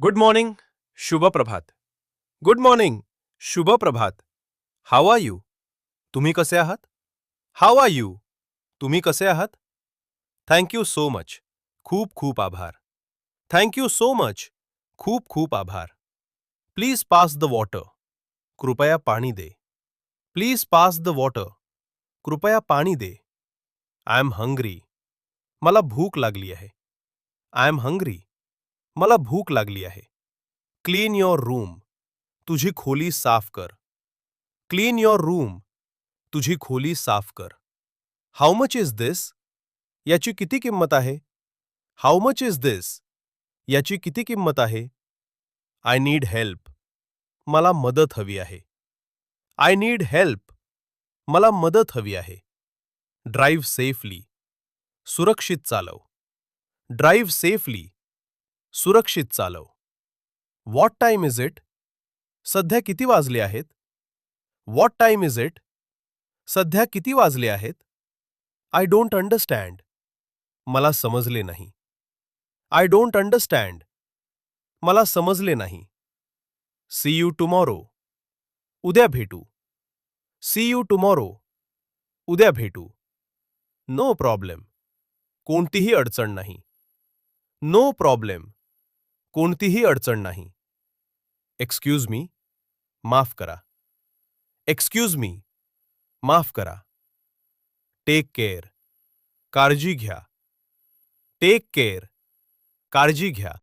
Good morning. शुभ प्रभात. Good morning. शुभ प्रभात. How are you? तुम्ही कसे आहात? How are you? तुम्ही कसे आहात? Thank you so much. खूप खूप आभार. Thank you so much. खूप खूप आभार. Please pass the water. कृपया पाणी दे. Please pass the water. कृपया पाणी दे. I am hungry. मला भूक लागली आहे. I am hungry. मला भूक लागली आहे. Clean your room. तुझी खोली साफ कर. Clean your room. तुझी खोली साफ कर. हाऊ मच इज दिस? याची किती किंमत आहे? हाऊ मच इज दिस? याची किती किंमत आहे? I need help. मला मदत हवी आहे. I need help. मला मदत हवी आहे. Drive safely. सुरक्षित चालव. Drive safely. सुरक्षित चालव. What time is it? सध्या किती वाजले आहेत? What time is it? सध्या किती वाजले आहेत? I don't understand. मला समजले नाही. I don't understand. मला समजले नाही. See you tomorrow. उद्या भेटू. See you tomorrow. उद्या भेटू. No problem. कोणतीही अडचण नाही. No problem. कोणतीही अडचण नाही. Excuse me. माफ करा. Excuse me. माफ करा. Take care. काळजी घ्या. Take care. काळजी घ्या.